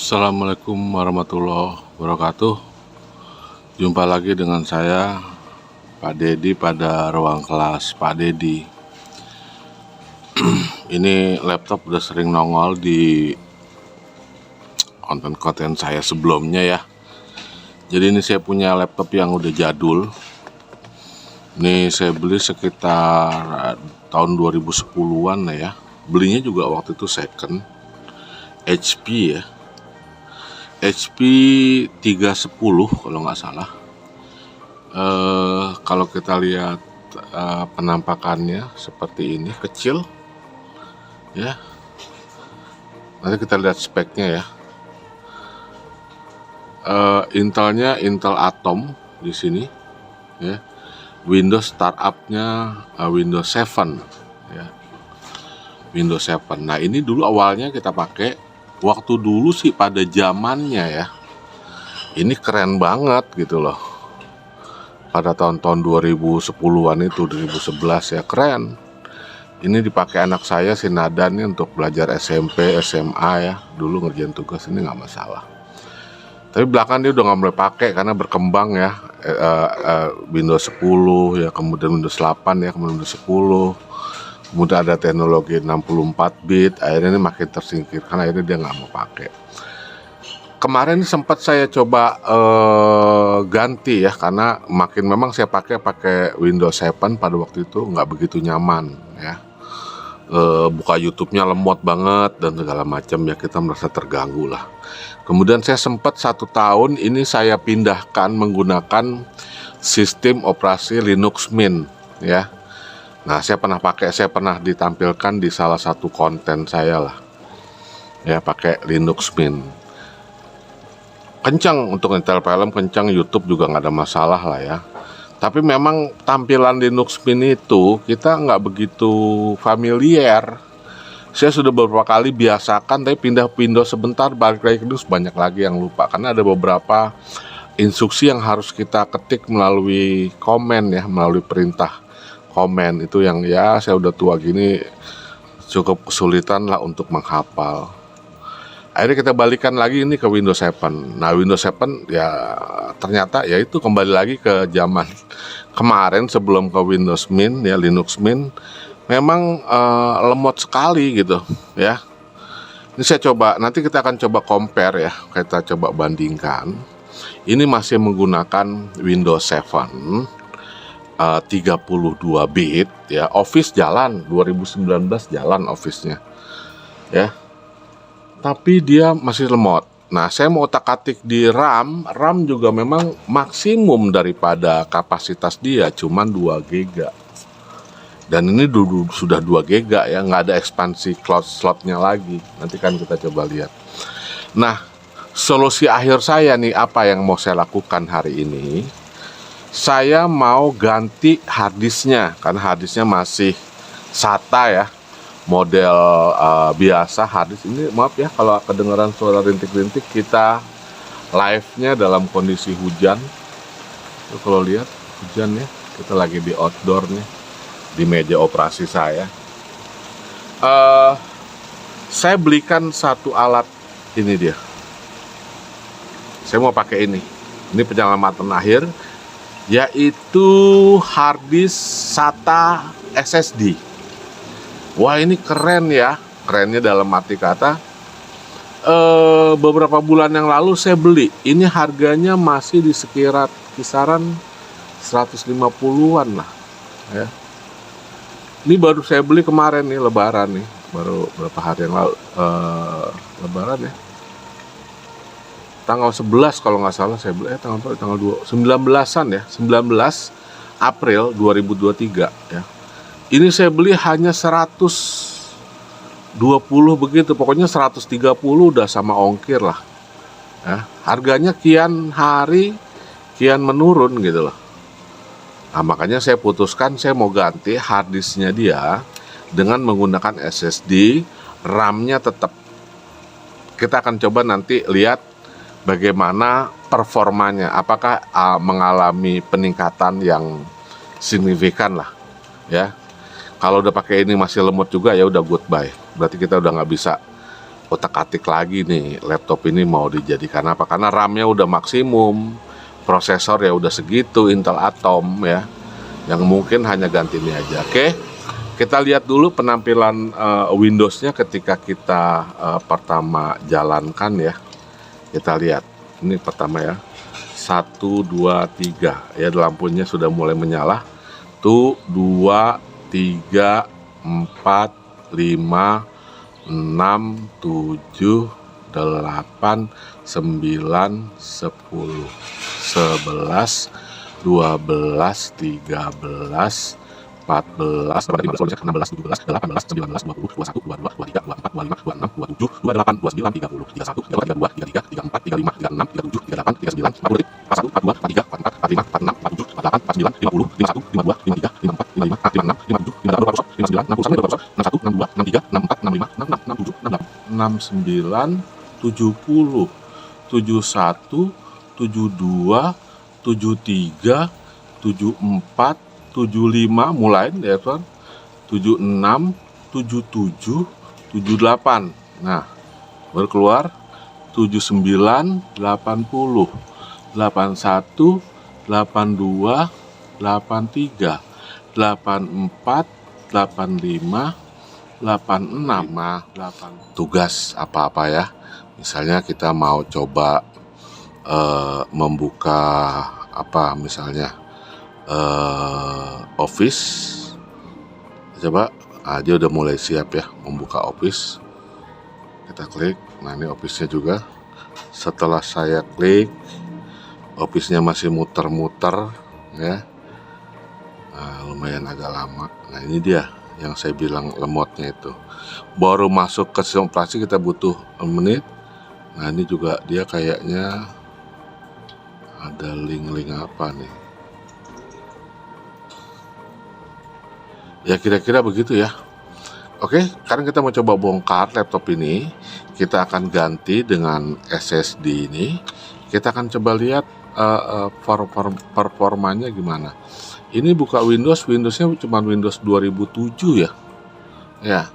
Assalamualaikum warahmatullahi wabarakatuh. Jumpa lagi dengan saya, Pak Dedi, pada ruang kelas Pak Dedi. Ini laptop udah sering nongol di konten-konten saya sebelumnya ya. Jadi ini saya punya laptop yang udah jadul. Ini saya beli sekitar tahun 2010-an ya. Belinya juga waktu itu second, HP ya. HP 310 kalau nggak salah. Kalau kita lihat penampakannya seperti ini, kecil ya. Nanti kita lihat speknya ya. Intelnya Intel Atom di sini ya. Windows startupnya Windows 7 ya. Windows 7. Nah, ini dulu awalnya kita pakai waktu dulu sih pada zamannya ya. Ini keren banget gitu loh. Pada tahun-tahun 2010-an itu, 2011 ya, keren. Ini dipakai anak saya si Nadan nih untuk belajar SMP, SMA ya. Dulu ngerjain tugas ini nggak masalah. Tapi belakang dia udah nggak boleh pakai karena berkembang ya. Windows 10 ya, kemudian Windows 8 ya, kemudian Windows 10. Kemudian ada teknologi 64 bit, akhirnya ini makin tersingkirkan, akhirnya dia nggak mau pakai. Kemarin sempat saya coba ganti ya, karena memang saya pakai Windows 7 pada waktu itu nggak begitu nyaman ya. Buka YouTube-nya lemot banget dan segala macam ya, kita merasa terganggu lah. Kemudian saya sempat 1 tahun ini saya pindahkan menggunakan sistem operasi Linux Mint ya. Nah, saya pernah ditampilkan di salah satu konten saya lah ya, pakai Linux Mint. Kencang untuk nyetel film, kencang, YouTube juga nggak ada masalah lah ya. Tapi memang tampilan Linux Mint itu kita nggak begitu familiar. Saya sudah beberapa kali biasakan, tapi pindah-pindah sebentar, balik lagi ke Linux, banyak lagi yang lupa. Karena ada beberapa instruksi yang harus kita ketik melalui komen ya, melalui perintah komen. Itu yang ya saya udah tua gini cukup kesulitan lah untuk menghafal. Akhirnya kita balikan lagi ini ke Windows 7. Nah, Windows 7 ya ternyata ya itu kembali lagi ke zaman kemarin sebelum ke Windows Mint ya, Linux Mint. Memang lemot sekali gitu ya. Ini saya coba, nanti kita akan coba compare ya, kita coba bandingkan. Ini masih menggunakan Windows 7 32 bit ya. Office jalan, 2019 jalan Office-nya ya. Tapi dia masih lemot. Nah, saya mau otak-atik di RAM juga memang maksimum daripada kapasitas dia cuman 2 GB. Dan ini dulu sudah 2 GB ya, nggak ada ekspansi cloud slotnya lagi. Nanti kan kita coba lihat. Nah, solusi akhir saya nih, apa yang mau saya lakukan hari ini? Saya mau ganti harddisknya, karena harddisknya masih SATA ya, model biasa harddisk ini. Maaf ya kalau kedengaran suara rintik-rintik, kita live-nya dalam kondisi hujan. Tuh, kalau lihat hujan ya, kita lagi di outdoor nih, di meja operasi saya. Saya belikan satu alat, ini dia. Saya mau pakai ini penyelamatan akhir, yaitu harddisk SATA SSD. Wah, ini keren ya, kerennya dalam arti kata beberapa bulan yang lalu saya beli. Ini harganya masih di kisaran 150-an lah ya. Ini baru saya beli kemarin nih, lebaran nih, baru berapa hari yang lalu, lebaran ya, tanggal 11 kalau nggak salah saya beli, tanggal 19-an ya, 19 April 2023 ya. Ini saya beli hanya 120 begitu, pokoknya 130 udah sama ongkir lah ya. Harganya kian hari kian menurun gitu loh. Nah, makanya saya putuskan saya mau ganti harddisknya dia dengan menggunakan SSD, RAM-nya tetap. Kita akan coba nanti lihat bagaimana performanya, apakah mengalami peningkatan yang signifikan lah ya. Kalau udah pakai ini masih lemot juga, ya udah goodbye. Berarti kita udah nggak bisa otak-atik lagi nih laptop ini mau dijadikan apa, karena RAM-nya udah maksimum, prosesor ya udah segitu Intel Atom ya, yang mungkin hanya ganti ini aja. Oke, kita lihat dulu penampilan Windows-nya ketika kita pertama jalankan ya. Kita lihat ini pertama ya, 1 2 3 ya, lampunya sudah mulai menyala tuh, 2 3 4 5 6 7 8 9 10 11 12 13 14 16 17 18 19 20 21 22 23 24 25 26 27 28 29 30 31 32 33 34 35 36 37 38 39 40 41 42 43 44 45 46 47 48 49 50 51 52 53 54 55 56 57 58 59 60 61 62 63 64 65 66 67 68 69 70 71 72 73 74 75 mulai ya kan, 76 77 78. Nah, baru keluar 79 80 81 82 83 84 85 86 tugas apa-apa ya. Misalnya kita mau coba membuka apa misalnya Office, coba. Dia udah mulai siap ya membuka Office. Kita klik. Nah, ini Office-nya juga. Setelah saya klik, Office-nya masih muter-muter ya. Nah, lumayan agak lama. Nah, ini dia yang saya bilang lemotnya itu. Baru masuk ke sistem operasi kita butuh 1 menit. Nah, ini juga dia kayaknya ada link-link apa nih. Ya kira-kira begitu ya. Oke, sekarang kita mau coba bongkar laptop ini. Kita akan ganti dengan SSD ini. Kita akan coba lihat performanya gimana. Ini buka Windowsnya cuma Windows 2007 ya. Ya,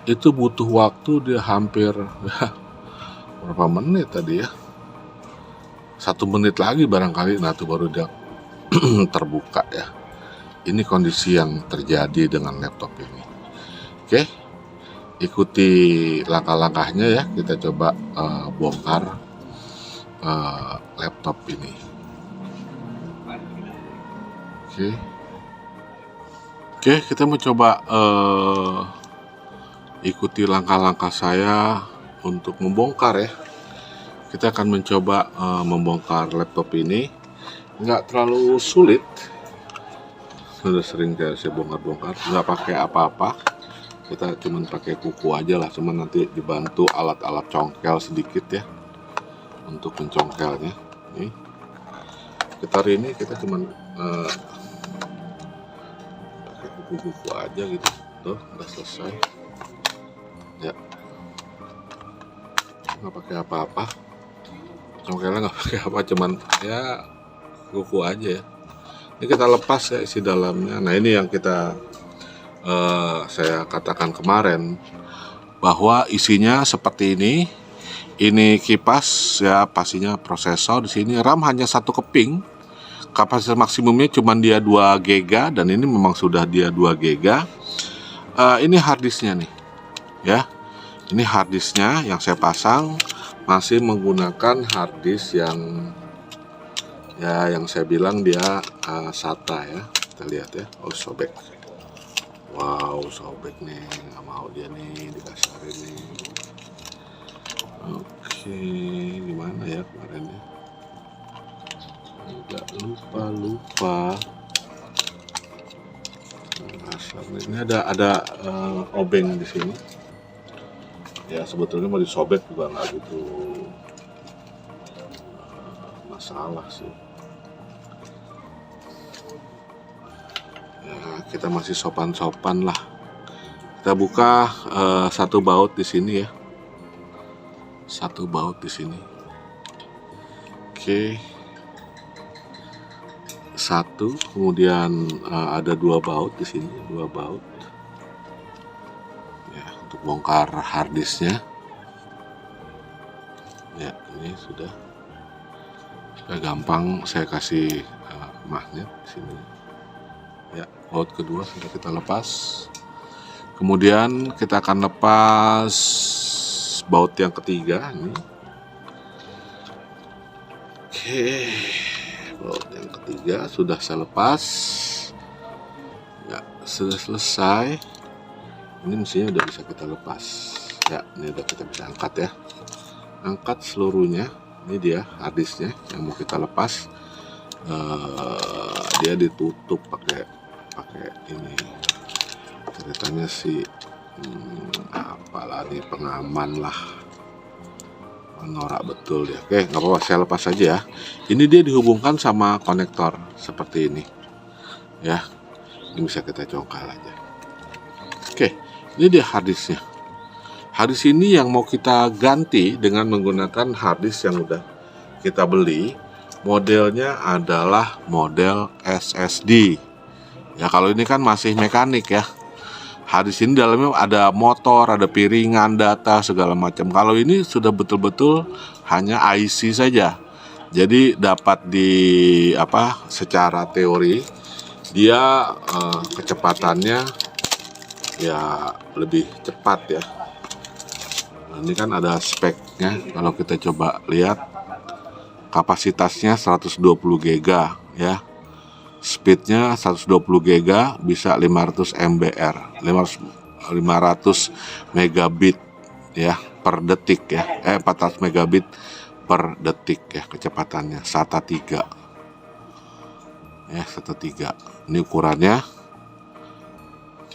itu butuh waktu dia hampir berapa menit tadi ya. 1 menit lagi barangkali. Nah, itu baru dia terbuka ya. Ini kondisi yang terjadi dengan laptop ini. Oke, ikuti langkah-langkahnya ya. Kita coba bongkar laptop ini. Oke, kita mau coba ikuti langkah-langkah saya untuk membongkar ya. Kita akan mencoba membongkar laptop ini. Nggak terlalu sulit. Sudah sering saya bongkar-bongkar, nggak pakai apa-apa, kita cuman pakai kuku aja lah, cuman nanti dibantu alat-alat congkel sedikit ya untuk mencongkelnya. Nih, kita hari ini kita cuman pakai kuku-kuku aja gitu, tuh udah selesai ya, nggak pakai apa-apa, congkelnya nggak pakai apa, cuman ya kuku aja ya. Ini kita lepas ya isi dalamnya. Nah, ini yang saya katakan kemarin bahwa isinya seperti ini. Ini kipas ya, pastinya prosesor. Di sini RAM hanya 1 keping. Kapasitas maksimumnya cuma dia 2 GB dan ini memang sudah dia 2 GB. Ini harddisknya nih ya. Ini harddisknya yang saya pasang, masih menggunakan harddisk yang saya bilang dia SATA ya. Kita lihat ya. Oh, sobek. Wow, sobek nih. Nggak mau dia nih dikasarin nih. Oke, gimana ya kemarinnya? Nggak lupa. Ini ada obeng di sini. Ya sebetulnya mau disobek juga nggak gitu masalah sih. Ya, kita masih sopan-sopan lah. Kita buka 1 baut di sini ya. 1 baut di sini. Oke. 1, kemudian ada 2 baut di sini, 2 baut. Ya, untuk bongkar harddisknya. sudah. Supaya gampang saya kasih magnet di sini. Ya, baut kedua sudah kita lepas. Kemudian kita akan lepas baut yang ketiga ini. Oke, baut yang ketiga sudah saya lepas. Ya, sudah selesai. Ini mesinnya udah bisa kita lepas. Ya, ini udah kita bisa angkat ya. Angkat seluruhnya. Ini dia harddisknya yang mau kita lepas. Dia ditutup pakai ini. Ceritanya sih apalah di pengaman lah. Norak betul ya. Oke, nggak apa-apa, saya lepas saja ya. Ini dia dihubungkan sama konektor seperti ini. Ya, ini bisa kita congkal aja. Oke, ini dia harddisknya. Harddisk ini yang mau kita ganti dengan menggunakan harddisk yang udah kita beli. Modelnya adalah model SSD. Ya, kalau ini kan masih mekanik ya. Harddisk ini dalamnya ada motor, ada piringan, data segala macam. Kalau ini sudah betul-betul hanya IC saja. Jadi dapat secara teori dia kecepatannya ya lebih cepat ya. Nah, ini kan ada speknya. Kalau kita coba lihat kapasitasnya 120 GB ya. Speednya 120 GB bisa 500 MBR, 500 megabit ya per detik ya. 400 megabit per detik ya kecepatannya, SATA 3. Ya, SATA 3. Ini ukurannya,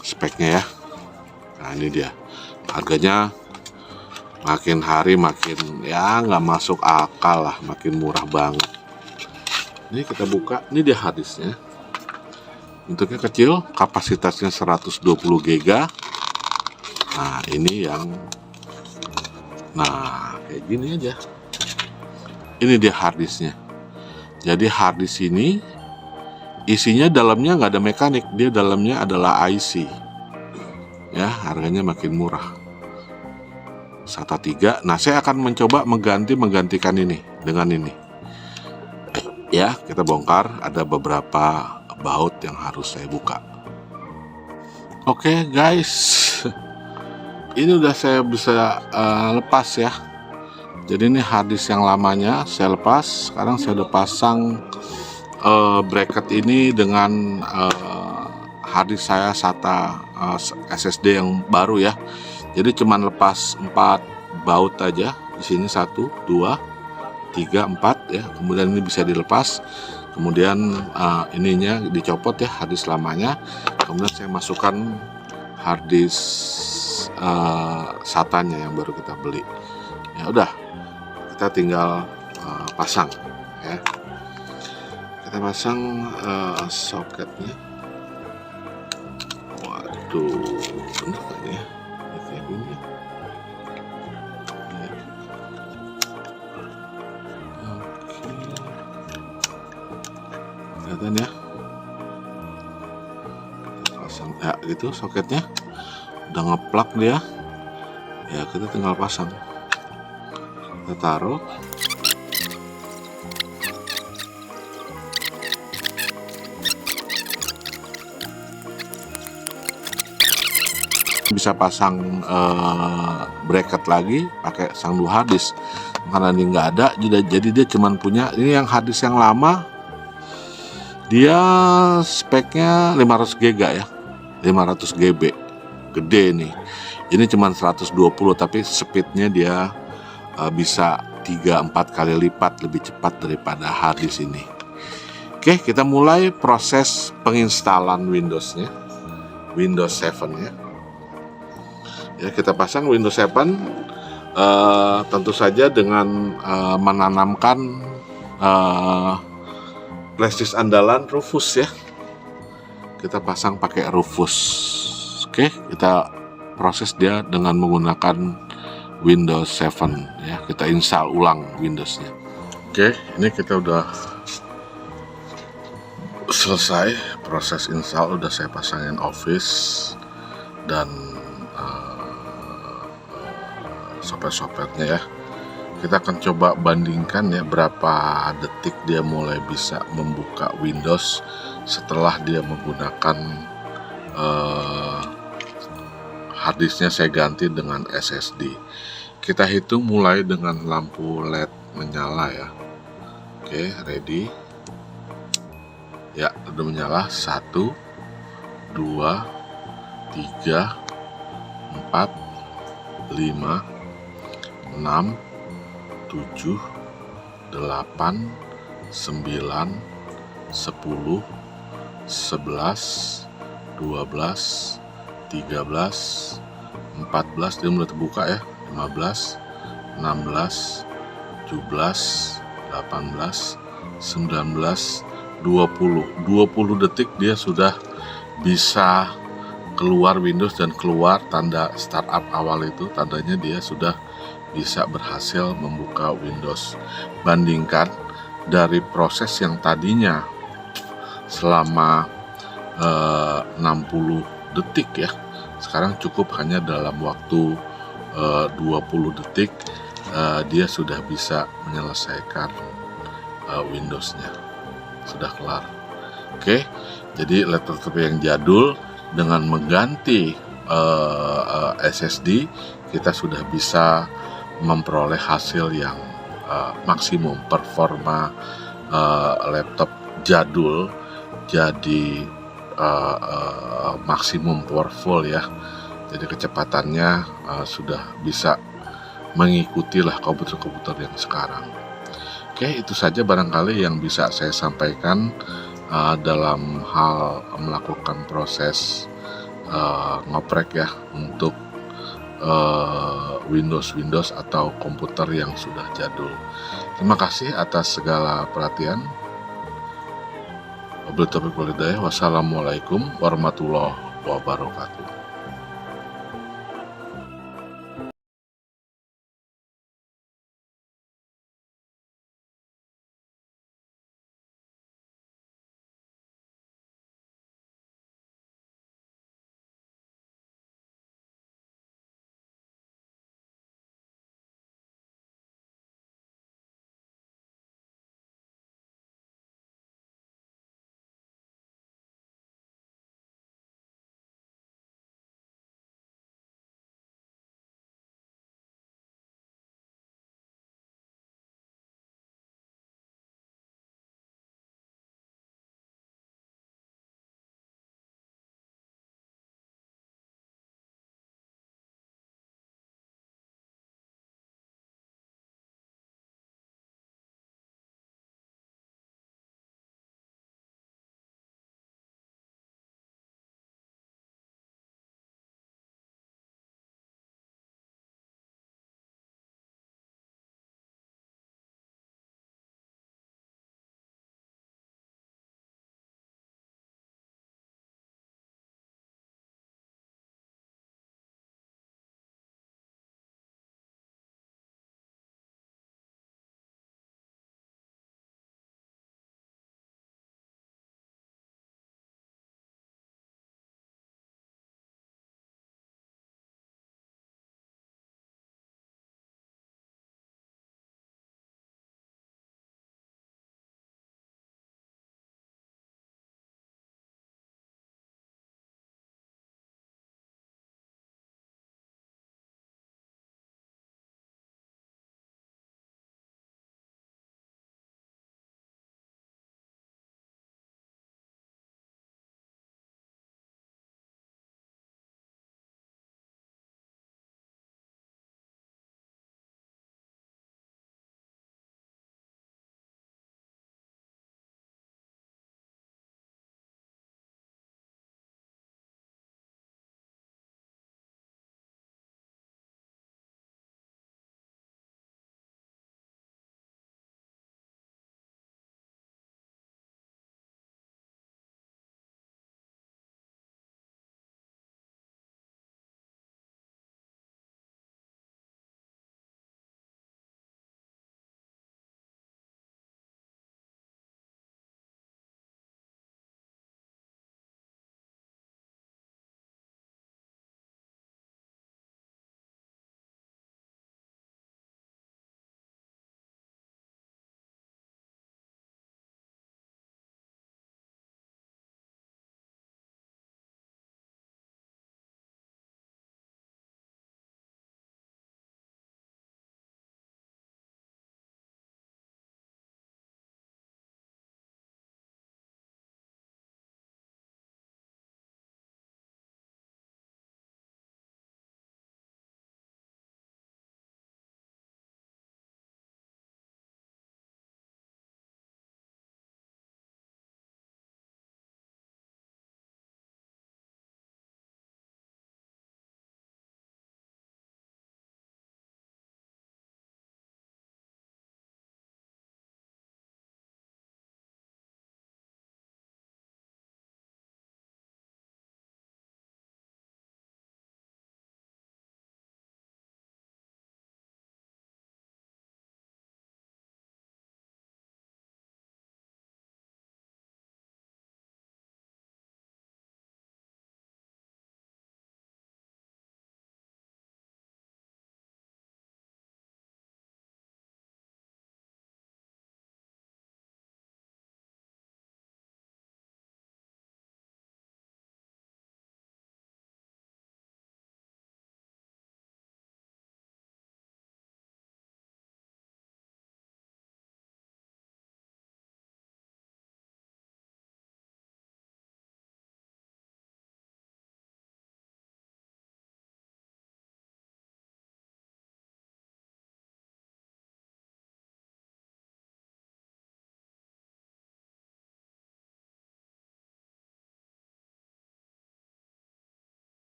speknya ya. Nah, ini dia. Harganya makin hari makin ya nggak masuk akal lah, makin murah banget. Ini kita buka, ini dia harddisknya. Bentuknya kecil, kapasitasnya 120 GB. Nah, ini yang kayak gini aja. Ini dia harddisknya. Jadi harddisk ini isinya dalamnya nggak ada mekanik, dia dalamnya adalah IC. Ya, harganya makin murah. SATA 3. Nah, saya akan mencoba menggantikan ini dengan ini. Ya, kita bongkar, ada beberapa baut yang harus saya buka. Oke, guys. Ini udah saya bisa lepas ya. Jadi ini harddisk yang lamanya saya lepas. Sekarang saya udah pasang bracket ini dengan harddisk saya SATA SSD yang baru ya. Jadi cuman lepas 4 baut aja. Di sini 1, 2, 3, 4 ya. Kemudian ini bisa dilepas. Kemudian ininya dicopot ya, harddisk lamanya. Kemudian saya masukkan harddisk SATA-nya yang baru kita beli. Ya udah, kita tinggal pasang ya. Kita pasang soketnya. Waduh, bener kan ya? Kayak gini ya. Kelihatan ya, kita pasang ya gitu soketnya udah ngeplak dia ya, kita tinggal pasang, kita taruh. Bisa pasang bracket lagi pakai sang 2 harddisk. Karena ini nggak ada, jadi dia cuman punya ini yang harddisk yang lama. Dia speknya 500 GB ya, 500 GB, gede nih. Ini cuma 120, tapi speednya dia bisa 3-4 kali lipat lebih cepat daripada harddisk ini. Oke, kita mulai proses penginstalan Windows-nya, Windows 7 ya. Ya, kita pasang Windows 7 tentu saja dengan menanamkan flashdisk andalan Rufus ya. Kita pasang pakai Rufus. Oke, kita proses dia dengan menggunakan Windows 7 ya. Kita install ulang Windows-nya. Oke, ini kita udah selesai proses install, udah saya pasangin Office dan software-softwarenya ya. Kita akan coba bandingkan ya berapa detik dia mulai bisa membuka Windows setelah dia menggunakan harddisknya saya ganti dengan SSD. Kita hitung mulai dengan lampu LED menyala ya. Oke, ready. Ya, udah menyala. 1, 2, 3, 4, 5, 6, 7, 8, 9, 10, 11, 12, 13, 14, dia mulai terbuka ya, 15, 16, 17, 18, 19, 20 detik dia sudah bisa keluar Windows dan keluar tanda startup awal itu, tandanya dia sudah bisa berhasil membuka Windows. Bandingkan dari proses yang tadinya selama 60 detik ya, sekarang cukup hanya dalam waktu 20 detik dia sudah bisa menyelesaikan Windows-nya, sudah kelar. Oke, jadi laptop yang jadul dengan mengganti SSD kita sudah bisa memperoleh hasil yang maksimum. Performa laptop jadul jadi maksimum powerful ya, jadi kecepatannya sudah bisa mengikuti lah komputer-komputer yang sekarang. Oke, itu saja barangkali yang bisa saya sampaikan dalam hal melakukan proses ngoprek ya untuk Windows atau komputer yang sudah jadul. Terima kasih atas segala perhatian. Wassalamualaikum warahmatullahi wabarakatuh.